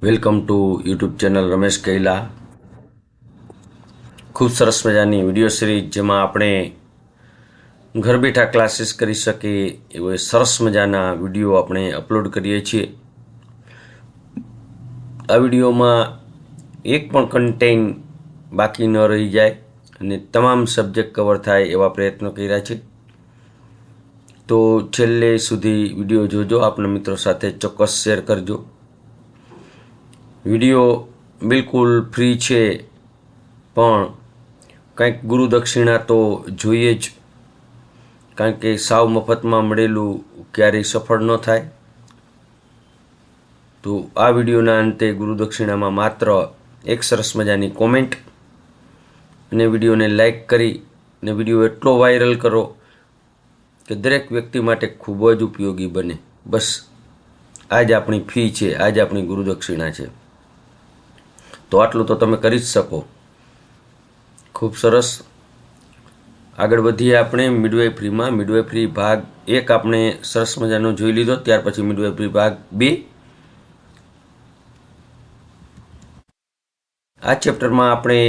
Welcome to YouTube channel Ramesh Kaila. ખૂબ સરસ મજાની વિડીયો સિરીઝ જેમાં આપણે ઘર બેઠા ક્લાસીસ કરી શકીએ એવા સરસ મજાના વિડીયો આપણે અપલોડ કરીએ છીએ। આ વિડીયોમાં એક પણ કન્ટેન્ટ બાકી ન રહી જાય અને તમામ સબ્જેક્ટ કવર થાય એવા પ્રયત્નો કર્યા છે। તો છેલ્લે સુધી વિડીયો જોજો, આપણા મિત્રો સાથે ચોક્કસ શેર કરજો। વિડીયો બિલકુલ ફ્રી છે, પણ કંઈક ગુરુ દક્ષિણા તો જોઈએ જ, કારણ કે સાવ મફતમાં મળેલું ક્યારેય સફળ ન થાય। તો આ વિડીયોના અંતે ગુરુ દક્ષિણામાં માત્ર એક સરસ મજાની કોમેન્ટ અને વિડીયોને લાઈક કરી અને વિડીયો એટલો વાયરલ કરો કે દરેક વ્યક્તિ માટે ખૂબ જ ઉપયોગી બને। બસ આ જ આપણી ફી છે, આ જ આપણી ગુરુ દક્ષિણા છે। તો આટલું તો તમે કરી જ શકો। ખૂબ સરસ, આગળ વધીએ આપણે મિડવાઇફરીમાં। મિડવાઇફરી ભાગ 1 આપણે સરસ મજાનો જોઈ લીધો, ત્યાર પછી મિડવાઇફરી ભાગ 2। આ ચેપ્ટરમાં આપણે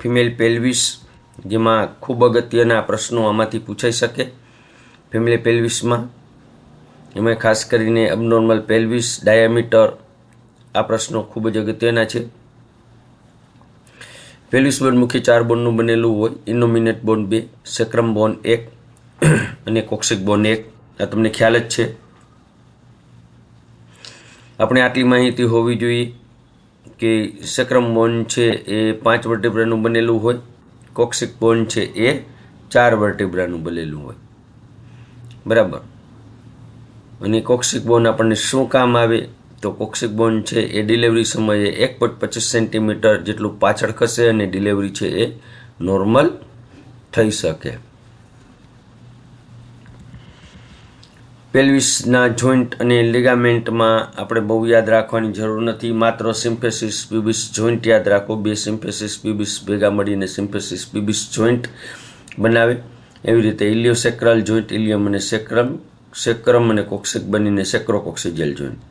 ફિમેલ પેલ્વિસ, જેમાં ખૂબ અગત્યના પ્રશ્નો આમાંથી પૂછાઈ શકે। ફિમેલ પેલ્વિસમાં એમાં ખાસ કરીને અબનોર્મલ પેલ્વિસ ડાયામીટર, આ પ્રશ્નો ખૂબ જ અગત્યના છે। પેલ્વિસ બોન મુખ્ય 4 બોનનું બનેલું હોય, ઇનોમિનેટ બોન 2, સેક્રમ બોન 1 અને કોક્સિક બોન 1, આ તમને ખ્યાલ જ છે। આપણે આટલી માહિતી હોવી જોઈએ કે સેક્રમ બોન છે એ 5 વર્ટેબ્રાનું બનેલું હોય, કોક્સિક બોન છે એ 4 વર્ટેબ્રાનું બનેલું હોય, બરાબર। અને કોક્સિક બોન આપણને શું કામ આવે? તો કોક્સિક બોન છે એ ડિલિવરી સમયે 1.25 સેન્ટીમીટર જેટલું પાછળ ખસે અને ડિલિવરી છે એ નોર્મલ થઈ શકે। પેલ્વિસના જોઈન્ટ અને લિગામેન્ટમાં આપણે બહુ યાદ રાખવાની જરૂર નથી, માત્ર સિમ્ફેસિસ પ્યુબિસ જોઈન્ટ યાદ રાખો। 2 સિમ્ફેસિસ પ્યુબિસ ભેગા મળીને સિમ્ફેસિસ પ્યુબિસ જોઈન્ટ બનાવે। એવી રીતે ઇલિયોસેક્રલ જોઈન્ટ, ઇલિયમ અને સેક્રમ અને કોક્સિક બનીને સેક્રોકોક્સિજિયલ જોઈન્ટ।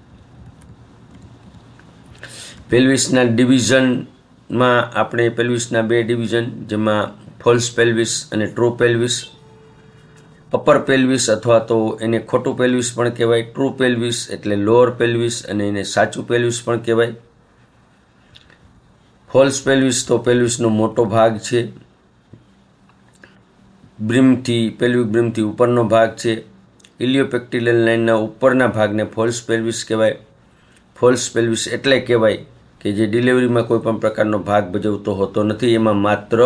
પેલ્વિસના ડિવિઝનમાં આપણે પેલ્વિસના 2 ડિવિઝન, જેમાં ફોલ્સ પેલ્વિસ અને ટ્રુ પેલ્વિસ। અપર પેલ્વિસ અથવા તો એને ખોટું પેલ્વિસ પણ કહેવાય, ટ્રુ પેલ્વિસ એટલે લોઅર પેલ્વિસ અને એને સાચું પેલ્વિસ પણ કહેવાય। ફોલ્સ પેલ્વિસ તો પેલ્વિસનો મોટો ભાગ છે, પેલ્વિક બ્રીમથી ઉપરનો ભાગ છે। ઇલિયોપેક્ટિલલ લાઇનના ઉપરના ભાગને ફોલ્સ પેલ્વિસ કહેવાય। ફોલ્સ પેલ્વિસ એટલે કહેવાય કે જે ડિલિવરીમાં કોઈ પણ પ્રકારનો ભાગ ભજવતો હોતો નથી, એમાં માત્ર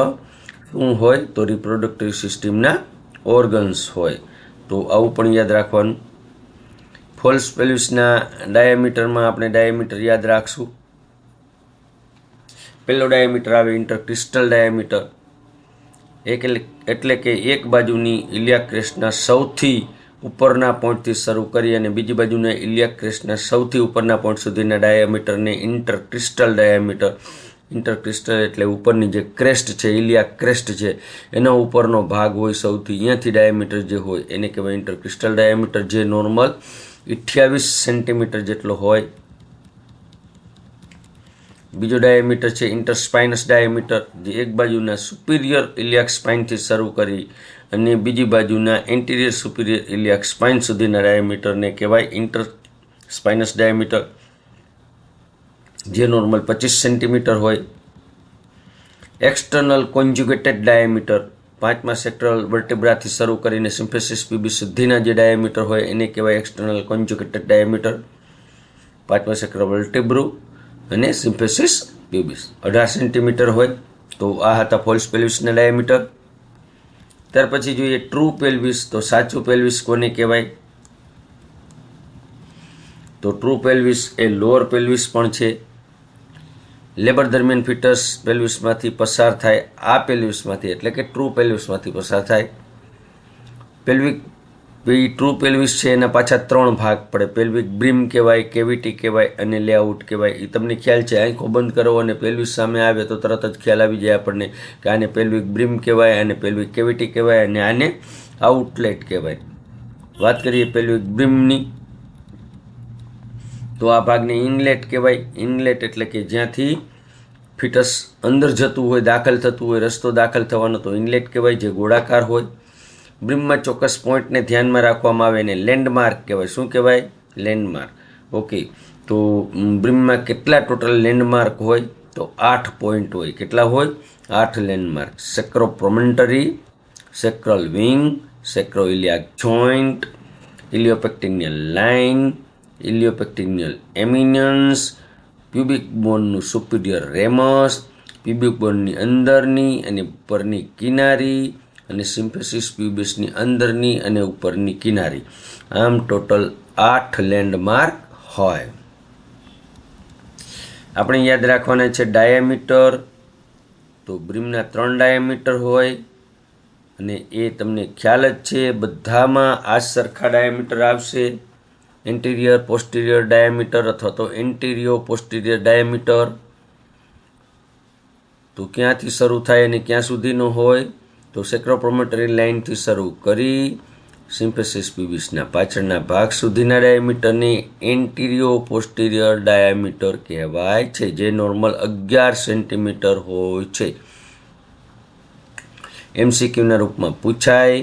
શું હોય તો રિપ્રોડક્ટિવ સિસ્ટમના ઓર્ગન્સ હોય। તો આવું પણ યાદ રાખવાનું। ફોલ્સ પેલ્વિસના ડાયામીટરમાં આપણે ડાયામીટર યાદ રાખશું। પહેલો ડાયામીટર આવે ઇન્ટરક્રિસ્ટલ ડાયામીટર, એટલે કે એક બાજુની ઇલિયાક ક્રેસ્ટના સૌથી ઉપરના પોઈન્ટથી શરૂ કરી અને બીજી બાજુના ઇલિયાક ક્રેસ્ટના સૌથી ઉપરના પોઈન્ટ સુધીના ડાયામીટરને ઇન્ટરક્રિસ્ટલ ડાયામીટર, ઇન્ટરક્રિસ્ટલ એટલે ઉપરની જે ક્રેસ્ટ છે, ઇલિયાક ક્રેસ્ટ છે, એનો ઉપરનો ભાગ હોય સૌથી, અહીંયાથી ડાયામીટર જે હોય એને કહેવાય ઇન્ટરક્રિસ્ટલ ડાયામીટર, જે નોર્મલ 28 સેન્ટીમીટર જેટલો હોય। બીજો ડાયામીટર છે ઇન્ટરસ્પાઇનસ ડાયામીટર, જે એક બાજુના સુપિરિયર ઇલિયાક સ્પાઇનથી શરૂ કરી અને બીજી બાજુના એન્ટિરિયર સુપિરિયર ઇલિયાક સ્પાઇન સુધીના ડાયામીટરને કહેવાય ઇન્ટરસ્પાઇનસ ડાયામીટર, જે નોર્મલ 25 સેન્ટીમીટર હોય। એક્સટર્નલ કોન્જ્યુગેટેડ ડાયામીટર, 5મા સેક્ટરલ વર્ટેબ્રાથી શરૂ કરીને સિમ્ફેસિસ પ્યુબિસ સુધીના જે ડાયામીટર હોય એને કહેવાય એક્સટર્નલ કોન્જ્યુગેટેડ ડાયામીટર, 5મા સેક્ટરલ વર્ટેબ્રો અને સિમ્ફેસિસ પ્યુબિસ 18 સેન્ટીમીટર હોય। તો આ હતા ફોલ્સ પેલ્વિસના ડાયામીટર। ત્યાર પછી જોઈએ ટ્રુ પેલ્વિસ, તો સાચું પેલ્વિસ કોને કહેવાય? તો ટ્રુ પેલ્વિસ એ લોઅર પેલ્વિસ પણ છે। લેબર દરમિયાન ફિટસ પેલ્વિસમાંથી પસાર થાય, આ પેલ્વિસમાંથી એટલે કે ટ્રુ પેલ્વિસમાંથી પસાર થાય। ટ્રુ પેલ્વિસ છે એના પાછા 3 ભાગ પડે, પેલ્વિક બ્રીમ કહેવાય, કેવિટી કહેવાય અને લેઆઉટ કહેવાય। એ તમને ખ્યાલ છે, આંખો બંધ કરો અને પેલ્વિસ સામે આવે તો તરત જ ખ્યાલ આવી જાય આપણને કે આને પેલ્વિક બ્રીમ કહેવાય, આને પેલ્વિક કેવિટી કહેવાય અને આને આઉટલેટ કહેવાય। વાત કરીએ પેલ્વિક બ્રીમની, તો આ ભાગને ઇનલેટ કહેવાય. ઇનલેટ એટલે કે જ્યાંથી ફિટસ અંદર જતું હોય, દાખલ થતું હોય, રસ્તો દાખલ થવાનો તો ઇનલેટ કહેવાય, જે ગોળાકાર હોય. બ્રીમમાં ચોક્કસ પોઈન્ટને ધ્યાનમાં રાખવામાં આવે એને લેન્ડમાર્ક કહેવાય. શું કહેવાય? લેન્ડમાર્ક. ઓકે, તો બ્રીમમાં કેટલા ટોટલ લેન્ડમાર્ક હોય? તો 8 પોઈન્ટ હોય. કેટલા હોય? 8 landmark. Sacral promontory, sacral wing, sacroiliac joint, iliopectineal line, iliopectineal eminence, pubic બોનનું સુપિરિયર રેમસ, પ્યુબિક બોનની અંદરની અને ઉપરની કિનારી, અને સિમ્ફેસિસ પ્યુબિસની અંદરની અને ઉપરની કિનારી. આમ ટોટલ 8 લેન્ડમાર્ક હોય. આપણે યાદ રાખવાના છે ડાયામીટર. તો બ્રીમના 3 ડાયામીટર હોય અને એ તમને ખ્યાલ જ છે, બધામાં આ સરખા ડાયામીટર આવશે. એન્ટિરિયર પોસ્ટિરિયર ડાયામીટર અથવા તો એન્ટિરિયો પોસ્ટિરિયર ડાયામીટર. તો ક્યાંથી શરૂ થાય અને ક્યાં સુધીનો હોય? તો સેક્રોપ્રોમોટરી લાઇનથી શરૂ કરી સિમ્ફેસિસ પ્યુબિસના પાછળના ભાગ સુધીના ડાયામીટરને એન્ટિરિયો પોસ્ટિરિયર ડાયામીટર કહેવાય છે, જે નોર્મલ 11 સેન્ટીમીટર હોય છે. MCQના રૂપમાં પૂછાય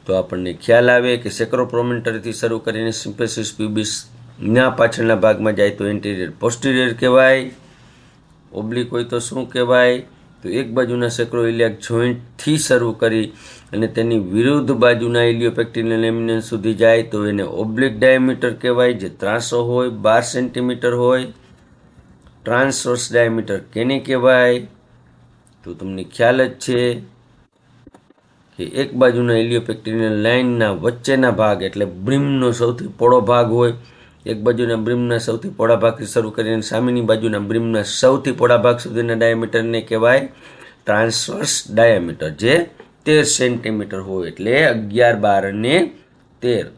તો આપણને ખ્યાલ આવે કે સેક્રોપ્રોમોટરીથી શરૂ કરીને સિમ્ફેસિસ પ્યુબિસના પાછળના ભાગમાં જાય તો એન્ટિરિયર પોસ્ટિરિયર કહેવાય. ઓબ્લિક હોય તો શું કહેવાય? તો એક બાજુના સેક્રોઇલિયાક જોઈન્ટથી શરૂ કરી અને તેની વિરુદ્ધ બાજુના ઇલિયોપેક્ટિનિયલ એમિનન્સ સુધી જાય તો એને ઓબ્લિક ડાયામીટર કહેવાય, જે 300 હોય, 12 સેન્ટીમીટર હોય. ટ્રાન્સવર્સ ડાયામીટર કેને કહેવાય? તો તમને ખ્યાલ જ છે કે એક બાજુના ઇલિયોપેક્ટિનિયલ લાઇનના વચ્ચેના ભાગ એટલે બ્રીમનો સૌથી પહોળો ભાગ હોય. એક બાજુના બ્રીમના સૌથી પહોળા ભાગથી શરૂ કરીને સામેની બાજુના બ્રીમના સૌથી પહોળા ભાગ સુધીના ડાયામીટરને કહેવાય ટ્રાન્સવર્સ ડાયામીટર, જે 13 સેન્ટીમીટર હોય. એટલે 11, 12 અને 13.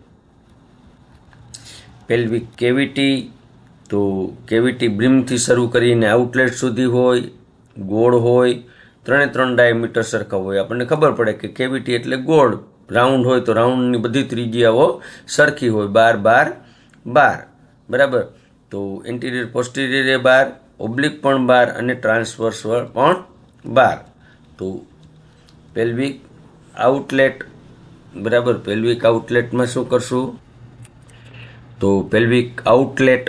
Pelvic cavity. તો કેવિટી બ્રીમથી શરૂ કરીને આઉટલેટ સુધી હોય, ગોળ હોય. 3 ડાયામીટર સરખા હોય. આપણને ખબર પડે કે કેવિટી એટલે ગોળ, રાઉન્ડ હોય તો રાઉન્ડની બધી ત્રિજ્યાઓ સરખી હોય. 12, 12, બરાબર. તો એન્ટિરિયર પોસ્ટિરિયર એ 12, ઓબ્લિક પણ 12 અને ટ્રાન્સવર્સ પણ 12. તો પેલ્વિક આઉટલેટ, બરાબર. પેલ્વિક આઉટલેટમાં શું કરશું? તો પેલ્વિક આઉટલેટ,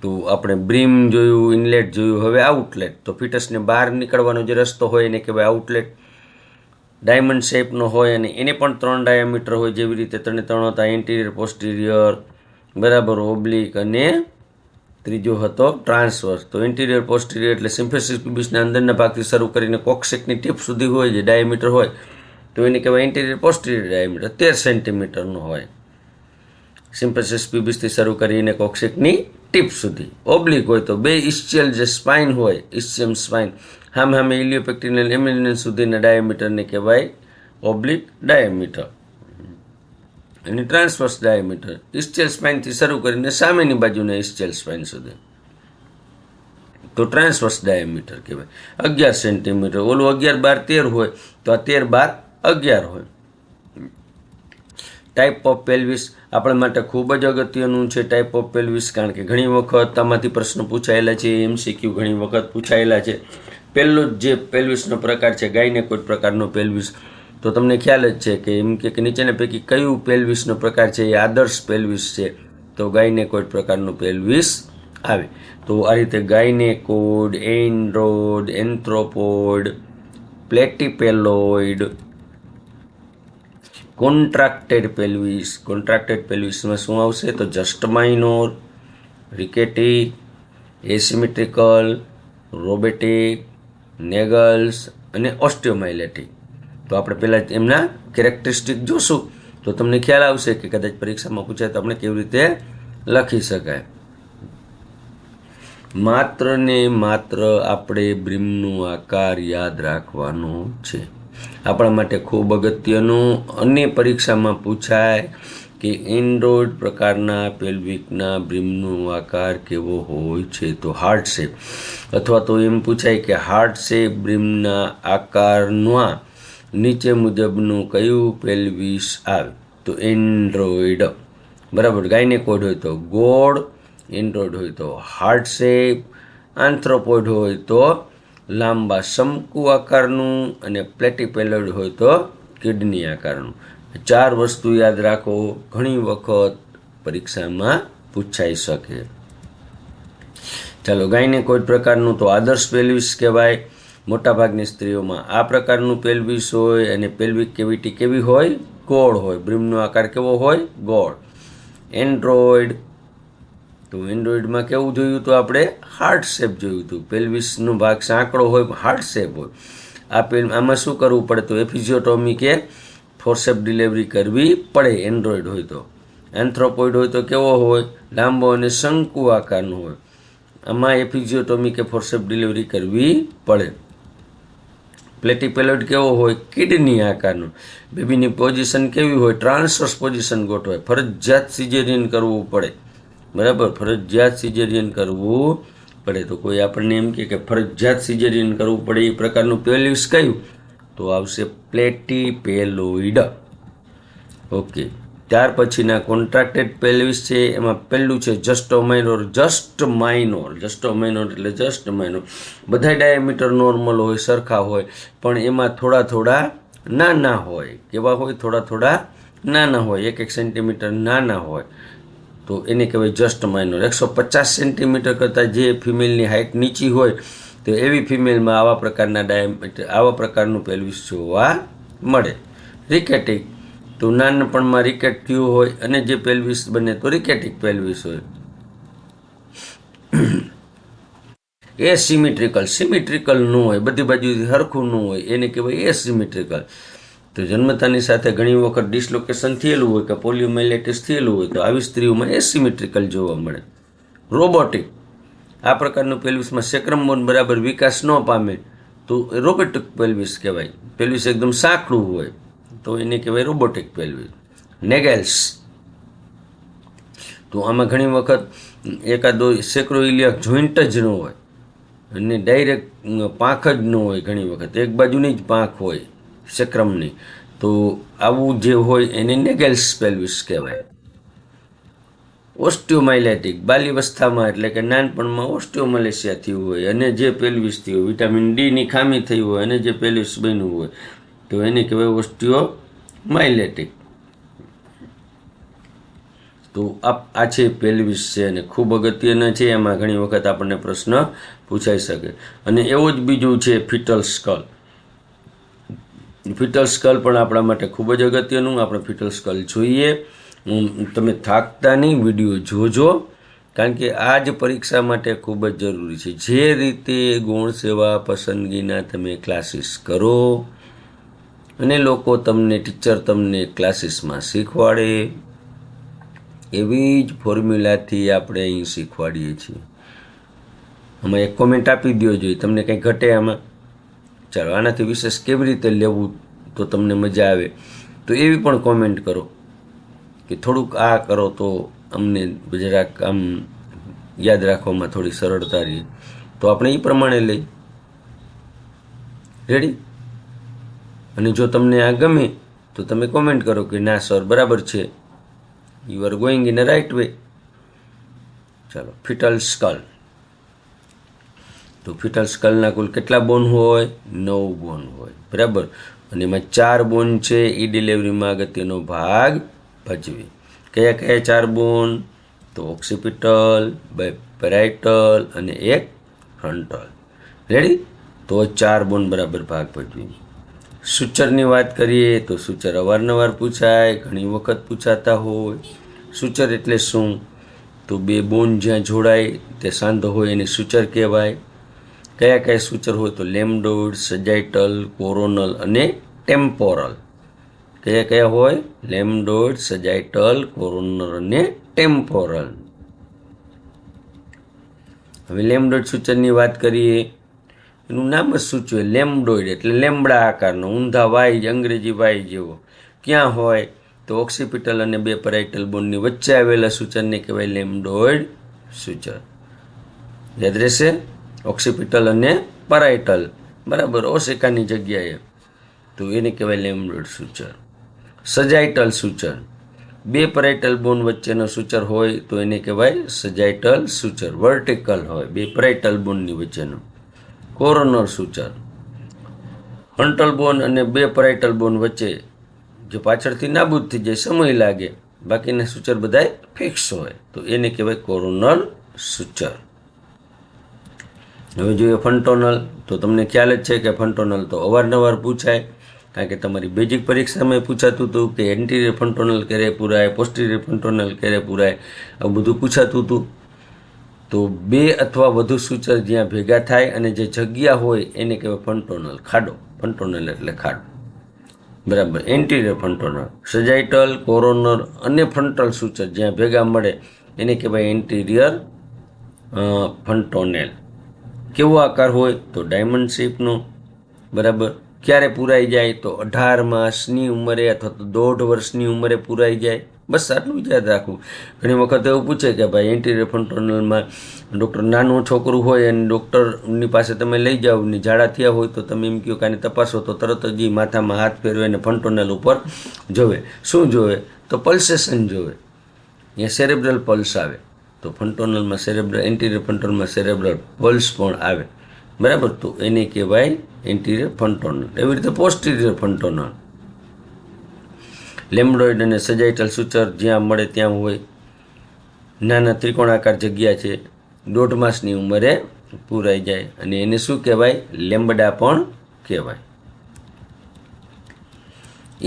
તો આપણે બ્રીમ જોયું, ઇનલેટ જોયું, હવે આઉટલેટ. તો ફિટસને બહાર નીકળવાનો જે રસ્તો હોય એને કહેવાય આઉટલેટ. ડાયમંડ શેપનો હોય અને એને પણ 3 ડાયામીટર હોય, જેવી રીતે 3 હતા એન્ટિરિયર પોસ્ટિરિયર, બરાબર, ઓબ્લિક અને ત્રીજો હતો ટ્રાન્સવર્સ. તો એન્ટિરિયર પોસ્ટિરિયર એટલે સિમ્ફેસિસ પ્યુબિસના અંદરના ભાગથી શરૂ કરીને કોક્સેકની ટીપ સુધી હોય, જે ડાયામીટર હોય તો એને કહેવાય એન્ટિરિયર પોસ્ટિરિયર ડાયામીટર, 13 સેન્ટીમીટરનો હોય. સિમ્ફેસિસ પ્યુબિસથી શરૂ કરીને કોક્સેકની ટીપ સુધી. ઓબ્લિક હોય તો બે ઇસ્ચિયલ જે સ્પાઇન હોય, ઇસ્ચિયમ સ્પાઇન, સામે ઇલિયોપેક્ટિનિયલ એમિનન્સ સુધીના ડાયામીટરને કહેવાય ઓબ્લિક ડાયામીટર. અને ટ્રાન્સવર્સ ડાયામીટર ઇસ્ચિયલ સ્પાઇનથી શરૂ કરીને સામેની બાજુના ઇસ્ચિયલ સ્પાઇન સુધી, તો ટ્રાન્સવર્સ ડાયામીટર કહેવાય. 11 સેન્ટીમીટર. ઓલું 11, 12, 13 હોય તો આ 13, 12, 11 હોય. ટાઈપ ઓફ પેલ્વિસ આપણા માટે ખૂબ જ અગત્યનું છે. ટાઈપ ઓફ પેલ્વિસ, કારણ કે ઘણી વખત આમાંથી પ્રશ્નો પૂછાયેલા છે, MCQ ઘણી વખત પૂછાયેલા છે. પહેલો જ જે પેલ્વિસનો પ્રકાર છે ગાયનેકોઇડ પ્રકારનો પેલ્વિસ. તો તમને ખ્યાલ જ છે કે એમ કે નીચેના પૈકી કયું પેલ્વિસનો પ્રકાર છે એ આદર્શ પેલ્વિસ છે? તો ગાયનેકોઇડ પ્રકારનું પેલ્વિસ આવે. તો આ રીતે ગાયનેકોઇડ, એન્ડ્રોઇડ, એન્થ્રોપોઇડ, પ્લેટીપેલોઇડ, કોન્ટ્રાક્ટેડ પેલ્વિસ. કોન્ટ્રાક્ટેડ પેલ્વિસમાં શું આવશે? તો જસ્ટ માઇનોર, રિકેટિક, એસિમેટ્રિકલ, રોબોટિક, નેગલ્સ અને ઓસ્ટિયોમાઇલેટિક. તો આપણે પહેલાં એમના કેરેક્ટરિસ્ટિક જોશું તો તમને ખ્યાલ આવશે કે કદાચ પરીક્ષામાં પૂછાય તો આપણે કેવી રીતે લખી શકાય. માત્ર ને માત્ર આપણે બ્રીમનો આકાર યાદ રાખવાનો છે. આપણા માટે ખૂબ અગત્યનું અને પરીક્ષામાં પૂછાય કે એન્ડ્રોઇડ પ્રકારના પેલ્વિકના બ્રીમનો આકાર કેવો હોય છે? તો હાર્ટ શેપ. અથવા તો એમ પૂછાય કે હાર્ટ શેપ બ્રીમના આકારના નીચે મુજબનું કયું પેલ્વિસ આવે? તો એન્ડ્રોઇડ, બરાબર. ગાયનેકોઇડ હોય તો ગોળ, એન્ડ્રોઇડ હોય તો હાર્ટ શેપ, આન્થ્રોપોઇડ હોય તો લાંબા શંકુ આકારનું, અને પ્લેટીપેલોઇડ હોય તો કિડની આકારનું. 4 વસ્તુ યાદ રાખો, ઘણી વખત પરીક્ષામાં પૂછાઈ શકે. ચાલો, ગાયનેકોઇડ પ્રકારનું તો આદર્શ પેલ્વિસ કહેવાય. મોટાભાગની સ્ત્રીઓમાં આ પ્રકારનું પેલ્વિસ હોય, અને પેલ્વિક કેવિટી કેવી હોય? ગોળ હોય. બ્રીમનો આકાર કેવો હોય? ગોળ. એન્ડ્રોઇડ, તો એન્ડ્રોઇડમાં કેવું જોયું તો આપણે? હાર્ટ શેપ જોયું હતું. પેલ્વિસનો ભાગ સાંકડો હોય, હાર્ટ શેપ હોય. આમાં શું કરવું પડે? તો એપિઝિયોટોમી કે ફોર્સેપ ડિલિવરી કરવી પડે એન્ડ્રોઇડ હોય તો. એન્થ્રોપોઇડ હોય તો કેવો હોય? લાંબો અને શંકુ આકારનો હોય. આમાં એપિઝિયોટોમી કે ફોર્સેપ ડિલિવરી કરવી પડે. પ્લેટીપેલોઇડ કેવો હોય? કિડની આકારનો. બેબીની પોઝિશન કેવી હોય? ટ્રાન્સવર્સ પોઝિશન ગોઠવાય. ફરજિયાત સિઝેરિયન કરવું પડે. બરાબર, ફરજિયાત સિઝેરિયન કરવું પડે. તો કોઈ આપણને એમ કે ફરજિયાત સિઝેરિયન કરવું પડે એ પ્રકારનું પેલ્વિસ કયું? તો આવશે પ્લેટીપેલોઇડ. ઓકે. ત્યાર પછીના કોન્ટ્રાક્ટેડ પેલ્વિસ છે. એમાં પહેલું છે જસ્ટોમાઇનોર. જસ્ટમાઇનોર એટલે જસ્ટ માઇનોર. બધા ડાયામીટર નોર્મલ હોય, સરખા હોય, પણ એમાં થોડા થોડા નાના હોય. કેવા હોય? થોડા થોડા નાના હોય, 1-1 સેન્ટીમીટર નાના હોય. તો એને કહેવાય જસ્ટ માઇનોર. 150 સેન્ટીમીટર કરતાં જે ફિમેલની હાઇટ નીચી હોય, તો એવી ફિમેલમાં આવા પ્રકારનું પેલ્વિસ જોવા મળે. રિકેટિક, તો નાનપણમાં રિકેટ થયું હોય અને જે પેલ્વિસ બને તો રિકેટિક પેલ્વિસ હોય. એસિમેટ્રિકલ, સિમેટ્રિકલ ન હોય, બધી બાજુથી સરખું ન હોય, એને કહેવાય એસિમેટ્રિકલ. તો જન્મતાની સાથે ઘણી વખત ડિસલોકેશન થયેલું હોય કે પોલિયોમાઇલાઇટિસ થયેલું હોય, તો આવી સ્ત્રીઓમાં એસિમેટ્રિકલ જોવા મળે. રોબોટિક, આ પ્રકારનું પેલ્વિસમાં સેક્રમ બોન બરાબર વિકાસ ન પામે તો રોબોટિક પેલ્વિસ કહેવાય. પેલ્વિસ એકદમ સાંકડું હોય તો એને કહેવાય રોબોટિક પેલ્વિસ. નેગેલ્સ, તો આમાં ઘણી વખત એકાદો સેક્રોઇલિયાક જોઈન્ટ જ ન હોય અને ડાયરેક્ટ પાંખ જ ન હોય. ઘણી વખત એક બાજુની જ પાંખ હોય સેક્રમની, તો આવું જે હોય એને નેગેલ્સ પેલ્વિસ કહેવાય. ઓસ્ટિયોમાઇલેટિક, બાલ્યાવસ્થામાં એટલે કે નાનપણમાં ઓસ્ટિયોમાલેશિયા થયું હોય અને જે પેલ્વિસ થયું હોય, વિટામિન ડીની ખામી થઈ હોય અને જે પેલ્વિસ બન્યું હોય, તો એને કહેવાય ઓસ્ટિયોમાઇલેટિક. તો આ છે પેલ્વિસ છે અને ખૂબ અગત્યના છે. એમાં ઘણી વખત આપણને પ્રશ્ન પૂછાઈ શકે. અને એવું જ બીજું છે ફિટલ સ્કલ. ફિટલ સ્કલ પણ આપણા માટે ખૂબ જ અગત્યનું. આપણે ફિટલ સ્કલ જોઈએ. તમે થાકતા નહીં, વિડીયો જોજો, કારણ કે આ જ પરીક્ષા માટે ખૂબ જ જરૂરી છે. જે રીતે ગૌણ સેવા પસંદગીના તમે ક્લાસીસ કરો અને લોકો ટીચર તમને ક્લાસીસમાં શીખવાડે, એવી જ ફોર્મ્યુલાથી આપણે અહીં શીખવાડીએ છીએ. આમાં એક કોમેન્ટ આપી દો જોઈએ, તમને કંઈ ઘટે આમાં? ચાલો, આનાથી વિશેષ કેવી રીતે લેવું તો તમને મજા આવે, તો એવી પણ કોમેન્ટ કરો કે થોડુંક આ કરો તો અમને જરાક આમ યાદ રાખવામાં થોડી સરળતા રહે, તો આપણે એ પ્રમાણે લઈ. રેડી? અને જો તમને આ ગમે તો તમે કોમેન્ટ કરો કે ના સર બરાબર છે, you are going in a right way. ચાલો, ફિટલ સ્કલ. તો ફિટલ સ્કલના કુલ કેટલા બોન હોય? 9 બોન હોય. બરાબર. અને એમાં 4 બોન છે એ ડિલિવરીમાં અગત્યનો ભાગ ભજવે. કયા કયા 4 બોન? તો ઓક્સિપિટલ, પેરાઇટલ અને એક ફ્રન્ટલ. રેડી? તો 4 બોન બરાબર ભાગ ભજવે. સૂચરની વાત કરીએ તો સૂચર અવારનવાર પૂછાય, ઘણી વખત પૂછાતા હોય. સૂચર એટલે શું? તો 2 બોન જ્યાં જોડાય તે સાંધો હોય એને સૂચર કહેવાય. કયા કયા સૂચર હોય? તો લેમ્ડોઇડ, સજાઇટલ, કોરોનલ અને ટેમ્પોરલ. કયા કયા હોય? લેમ્ડોઇડ, સજાઇટલ, કોરોનલ અને ટેમ્પોરલ. હવે લેમ્ડોઇડ સૂચરની વાત કરીએ. એનું નામ જ સૂચવે, લેમ્ડોઇડ એટલે લેમડા આકારનો, ઊંધા વાય, અંગ્રેજી વાય જેવો. ક્યાં હોય? તો ઓક્સિપિટલ અને 2 પેરાઇટલ બોનની વચ્ચે આવેલા સૂચરને કહેવાય લેમ્ડોઇડ સૂચર. યાદ રહેશે? ઓક્સિપિટલ અને પેરાઇટલ, બરાબર, ઓશિકાની જગ્યાએ, તો એને કહેવાય લેમ્ડોઇડ સૂચર. સજાઇટલ સૂચર બે પેરાઇટલ બોન વચ્ચેનો સૂચર હોય તો એને કહેવાય સજાઇટલ સૂચર. વર્ટિકલ હોય બે પેરાઇટલ બોનની વચ્ચેનો કોરોનર સૂચર. ફ્રન્ટલ બોન અને બે પેરાઇટલ બોન વચ્ચે જે પાછળથી નાબૂદ થઈ જાય, સમય લાગે, બાકીના સૂચર બધાય ફિક્સ હોય તો એને કહેવાય કોરોનર સૂચર. હવે જોઈએ ફન્ટોનલ, તો તમને ખ્યાલ જ છે કે ફન્ટોનલ તો અવારનવાર પૂછાય, કારણ કે તમારી બેઝિક પરીક્ષામાં પૂછાતું હતું કે એન્ટિરિયર ફન્ટોનલ ક્યારે પૂરાય, પોસ્ટિરિયર ફન્ટોનલ ક્યારે પૂરાય, આવું બધું પૂછાતું હતું. તો બે અથવા વધુ સૂચર જ્યાં ભેગા થાય અને જે જગ્યા હોય એને કહેવાય ફન્ટોનલ, ખાડો. ફન્ટોનલ એટલે ખાડો, બરાબર. એન્ટિરિયર ફન્ટોનલ, સજાઇટલ, કોરોનર અને ફ્રન્ટલ સૂચર જ્યાં ભેગા મળે એને કહેવાય એન્ટિરિયર ફન્ટોનેલ. કેવો આકાર હોય તો ડાયમંડ શેપનો, બરાબર. ક્યારે પૂરાઈ જાય તો 18 માસની ઉંમરે અથવા તો 1.5 વર્ષની ઉંમરે પૂરાઈ જાય. બસ આટલું જ યાદ રાખવું. ઘણી વખત એવું પૂછે કે ભાઈ એન્ટિરિયર ફન્ટોનલમાં ડૉક્ટર નાનું છોકરું હોય અને ડૉક્ટરની પાસે તમે લઈ જાઓ ને ઝાડા થયા હોય તો તમે એમ કહો કે આને તપાસો તો તરત જ માથામાં હાથ ફેરવે અને ફન્ટોનલ ઉપર જોવે. શું જોવે તો પલ્સેશન જોવે, અહીંયા સેરેબ્રલ પલ્સ આવે તો ફન્ટોનલમાં એન્ટિરિયર ફન્ટોનલમાં સેરેબ્રલ પલ્સ પણ આવે, બરાબર. તો એને કહેવાય એન્ટિરિયર ફન્ટોનલ. એવી રીતે પોસ્ટિરિયર ફન્ટોનલ, લેમ્બડોઇડ અને સજાઇટલ સૂચર જ્યાં મળે ત્યાં હોય, નાના ત્રિકોણાકાર જગ્યા છે, 1.5 માસની ઉંમરે પૂરાઈ જાય અને એને શું કહેવાય? લેમ્બડા પણ કહેવાય.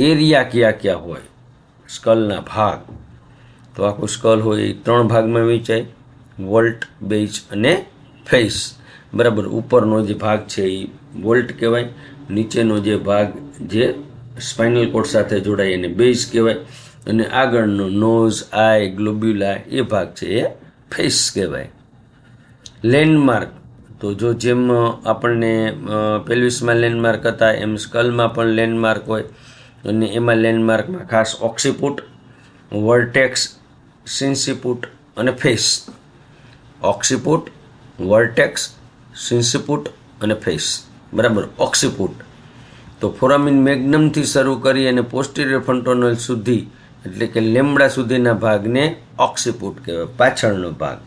એરિયા ક્યાં ક્યાં હોય? સ્કલના ભાગ, તો આખું સ્કલ હોય એ 3 ભાગમાં વહેંચાય, વોલ્ટ, બેઝ અને ફેસ, બરાબર. ઉપરનો જે ભાગ છે એ વોલ્ટ કહેવાય, નીચેનો જે ભાગ જે સ્પાઇનલ કોર્ડ સાથે જોડાય એને બેઝ કહેવાય, અને આગળનો નોઝ, આઈ, ગ્લોબ્યુલા એ ભાગ છે એ ફેસ કહેવાય. લેન્ડમાર્ક, તો જો જેમ આપણને પેલ્વિસમાં લેન્ડમાર્ક હતા એમ સ્કલમાં પણ લેન્ડમાર્ક હોય, અને એમાં લેન્ડમાર્કમાં ખાસ ઓક્સિપુટ, વર્ટેક્સ, સિન્સિપુટ અને ફેસ. ઓક્સિપુટ, વર્ટેક્સ, સિન્સિપુટ અને ફેસ, બરાબર. ઓક્સિપુટ તો ફોરામિન મેગ્નમથી શરૂ કરી અને પોસ્ટિરિયર ફન્ટોનલ સુધી એટલે કે લેમ્બડા સુધીના ભાગને ઓક્સિપુટ કહેવાય, પાછળનો ભાગ,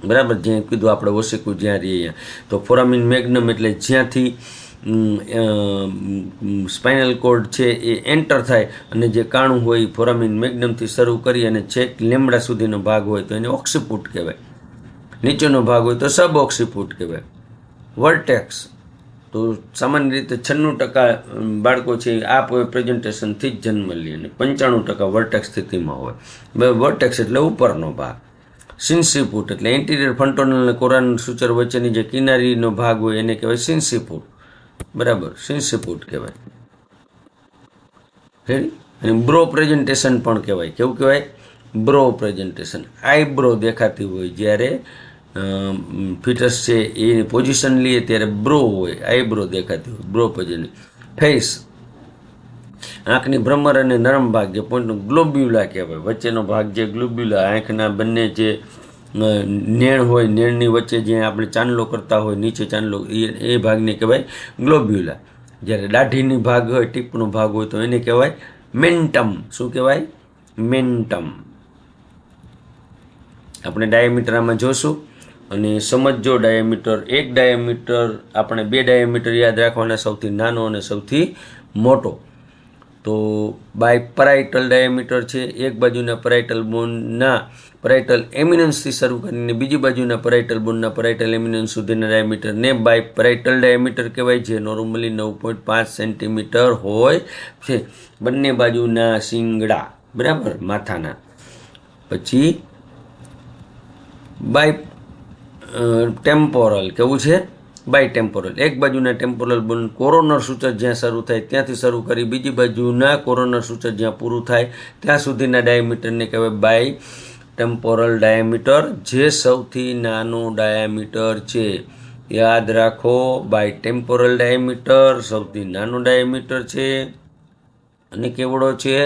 બરાબર. જ્યાં કીધું આપણે ઓસિકું જ્યાં રહીએ તો ફોરામિન મેગ્નમ એટલે જ્યાંથી સ્પાઇનલ કોર્ડ છે એ એન્ટર થાય અને જે કાણું હોય એ ફોરામિન મેગ્નમથી શરૂ કરી અને છેક લેમ્બડા સુધીનો ભાગ હોય તો એને ઓક્સિપુટ કહેવાય. નીચેનો ભાગ હોય તો સબ ઓક્સિપુટ કહેવાય. વર્ટેક્સ તો સામાન્ય રીતે 96% બાળકો છે આ પ્રેઝન્ટેશનથી જ જન્મ લે અને 95% વર્ટેક્સ સ્થિતિમાં હોય. વર્ટેક્સ એટલે ઉપરનો ભાગ. સિન્સિપુટ એટલે એન્ટિરિયર ફન્ટોનલ અને કોરોનર સૂચર વચ્ચેની જે કિનારીનો ભાગ હોય એને કહેવાય સિન્સિપુટ, બરાબર. સિન્સિપુટ કહેવાય. રેડી. અને બ્રો પ્રેઝન્ટેશન પણ કહેવાય. કેવું કહેવાય? Bro presentation. આઈબ્રો દેખાતી હોય જ્યારે ફિટસ છે એ પોઝિશન લઈએ ત્યારે બ્રો હોય, આઈબ્રો દેખાતી હોય, બ્રો પ્રેઝન્ટ. ફેસ, આંખની ભ્રમર અને નરમ ભાગ જે પોઈન્ટ ગ્લોબ્યુલા કહેવાય, વચ્ચેનો ભાગ જે ગ્લોબ્યુલા, આંખના બંને જે નેણ હોય, નેણની વચ્ચે જે આપણે ચાંદલો કરતા હોય, નીચે ચાંદલો, એ ભાગને કહેવાય ગ્લોબ્યુલા. જ્યારે દાઢીની ભાગ હોય, ટીપનો ભાગ હોય તો એને કહેવાય મેન્ટમ. શું કહેવાય? મેન્ટમ. આપણે ડાયામીટર આમાં જોશું અને સમજો. ડાયામીટર, એક ડાયામીટર, આપણે 2 ડાયામીટર યાદ રાખવાના, સૌથી નાનો અને સૌથી મોટો. તો બાયપરાઇટલ ડાયામીટર છે, એક બાજુના પેરાઇટલ બોનના પેરાઇટલ એમિનન્સથી શરૂ કરીને બીજી બાજુના પેરાઇટલ બોનના પેરાઇટલ એમિનન્સ સુધીના ડાયામીટરને બાયપરાઇટલ ડાયામીટર કહેવાય, જે નોર્મલી 9.5 સેન્ટીમીટર હોય છે. બંને બાજુના શિંગડા, બરાબર, માથાના. પછી બાય ટેમ્પોરલ, કેવું છે? Bitemporal. એક બાજુના ટેમ્પોરલ બોન કોરોનર સૂચર જ્યાં શરૂ થાય ત્યાંથી શરૂ કરી બીજી બાજુના કોરોનર સૂચર જ્યાં પૂરું થાય ત્યાં સુધીના ડાયામીટરને કહેવાય બાય ટેમ્પોરલ ડાયામીટર, જે સૌથી નાનું ડાયામીટર છે. યાદ રાખો, બાય ટેમ્પોરલ ડાયામીટર સૌથી નાનું ડાયામીટર છે. અને કેવડો છે?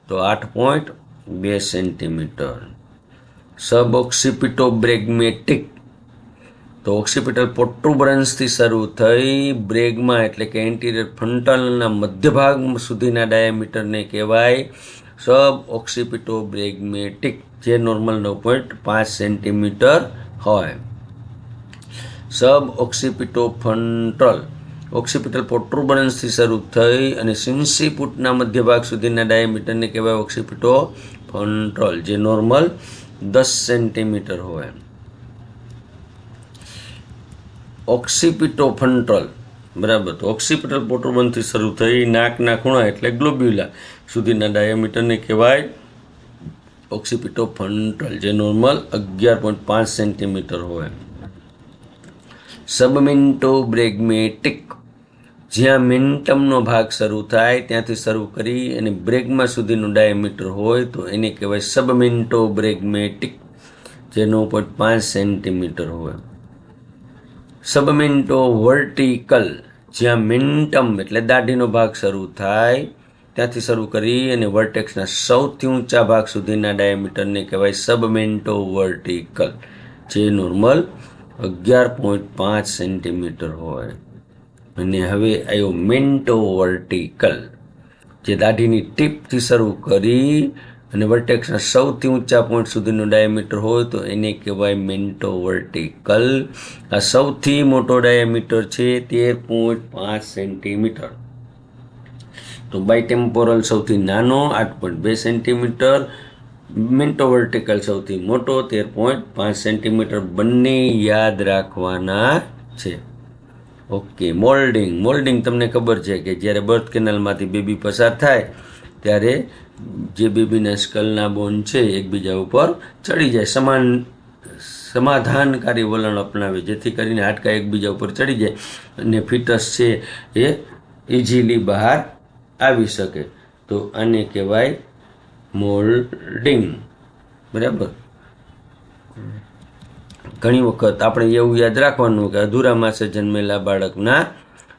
તો 8.2 સેન્ટીમીટર. સબ ઓક્સિપિટોબ્રેગ્મેટિક, તો ઓક્સિપિટલ પ્રોટ્રુબરન્સથી શરૂ થઈ બ્રેગમાં એટલે કે એન્ટિરિયર ફ્રન્ટલના મધ્ય ભાગ સુધીના ડાયામીટરને કહેવાય સબ ઓક્સિપિટોબ્રેગ્મેટિક જે નોર્મલ 9.5 સેન્ટીમીટર હોય. સબ ઓક્સિપિટોફ્રન્ટલ ઓક્સિપિટલ પ્રોટ્રુબરન્સથી શરૂ થઈ અને સિન્સીપુટના મધ્ય ભાગ સુધીના ડાયામીટરને કહેવાય ઓક્સિપિટોફ્રન્ટલ જે નોર્મલ 10 સેન્ટીમીટર હોય. ઓક્સિપિટોફ્રન્ટલ બરાબર. તો ઓક્સિપિટલ પ્રોટ્રુબરન્સથી શરૂ થઈ નાકના ખૂણા એટલે ગ્લોબ્યુલા સુધીના ડાયામીટરને કહેવાય ઓક્સિપિટોફ્રન્ટલ જે નોર્મલ 11.5 સેન્ટીમીટર હોય. સબમેન્ટોબ્રેગ્મેટિક જ્યાં મેન્ટમનો ભાગ શરૂ થાય ત્યાંથી શરૂ કરી અને બ્રેગ્મા સુધીનું ડાયામીટર હોય તો એને કહેવાય સબમેન્ટોબ્રેગ્મેટિક જે 9.5 સેન્ટીમીટર હોય. સબમેન્ટોવર્ટિકલ જ્યાં મેન્ટમ એટલે દાઢીનો ભાગ શરૂ થાય ત્યાંથી શરૂ કરી અને વર્ટેક્સના સૌથી ઊંચા ભાગ સુધીના ડાયામીટરને કહેવાય સબમેન્ટોવર્ટિકલ જે નોર્મલ 11.5 સેન્ટીમીટર હોય. અને હવે આવ્યો મેન્ટોવર્ટિકલ જે દાઢીની ટીપથી શરૂ કરી અને વર્ટેક્સના સૌથી ઊંચા પોઈન્ટ સુધીનું ડાયામીટર હોય તો એને કહેવાય મેન્ટોવર્ટિકલ. આ સૌથી મોટો ડાયામીટર છે 13.5 સેન્ટીમીટર. તો બાયટેમ્પોરલ સૌથી નાનો 8.2 સેન્ટીમીટર, મેન્ટોવર્ટિકલ સૌથી મોટો 13.5 સેન્ટીમીટર. બંને યાદ રાખવાના છે. ઓકે. મોલ્ડિંગ તમને ખબર છે કે જ્યારે બર્થ કેનાલમાંથી બેબી પસાર થાય ત્યારે જે બેબીના સ્કલના બોન છે એકબીજા ઉપર ચડી જાય, સમાધાનકારી વલણ અપનાવે જેથી કરીને હાડકા એકબીજા ઉપર ચડી જાય અને ફિટસ છે એ ઇઝીલી બહાર આવી શકે. તો આને કહેવાય મોલ્ડિંગ. બરાબર. ઘણી વખત આપણે એવું યાદ રાખવાનું કે અધૂરા માસે જન્મેલા બાળકના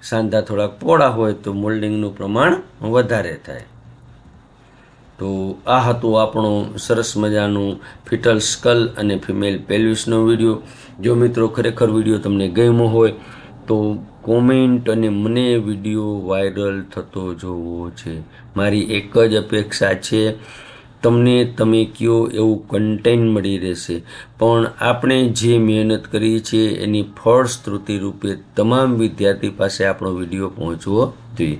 સાંધા થોડાક પહોળા હોય તો મોલ્ડિંગનું પ્રમાણ વધારે થાય. તો આ હતું આપણું સરસ મજાનું ફિટલ સ્કલ અને ફિમેલ પેલ્વિસનો વિડીયો. જો મિત્રો ખરેખર વિડીયો તમને ગમ્યો હોય તો કોમેન્ટ અને મને વિડીયો વાયરલ થતો જોવો છે. મારી એક જ અપેક્ષા છે તમે કયો એવું કન્ટેન્ટ મળી રહેશે, પણ આપણે જે મહેનત કરી છે એની ફળશ્રુતિ રૂપે તમામ વિદ્યાર્થી પાસે આપણો વિડીયો પહોંચવો જોઈએ.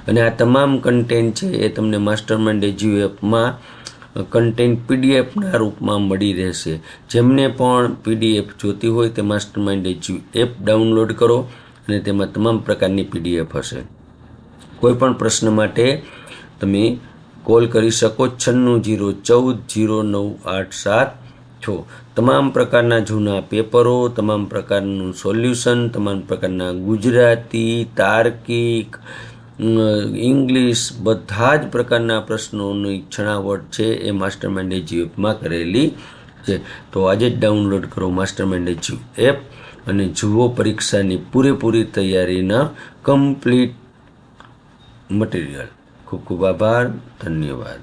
અને આ તમામ કન્ટેન્ટ છે એ તમને માસ્ટરમાઇન્ડ એજ્યુ એપમાં કન્ટેન્ટ પીડીએફના રૂપમાં મળી રહેશે. જેમને પણ પીડીએફ જોતી હોય તે માસ્ટરમાઇન્ડ એજ્યુ એપ ડાઉનલોડ કરો અને તેમાં તમામ પ્રકારની પીડીએફ હશે. કોઈ પણ પ્રશ્ન માટે તમે કોલ કરી શકો 9601409876. તમામ પ્રકારના જૂના પેપરો, તમામ પ્રકારનું સોલ્યુશન, તમામ પ્રકારના ગુજરાતી, તાર્કિક, ઇંગ્લિશ બધા જ પ્રકારના પ્રશ્નોની છણાવટ છે એ માસ્ટરમાઇન્ડ એજ્યુ એપમાં કરેલી છે. તો આજે જ ડાઉનલોડ કરો માસ્ટરમાઇન્ડ એજ્યુ એપ અને જુઓ પરીક્ષાની પૂરેપૂરી તૈયારીના કમ્પ્લીટ મટીરિયલ. ખૂબ ખૂબ આભાર. ધન્યવાદ.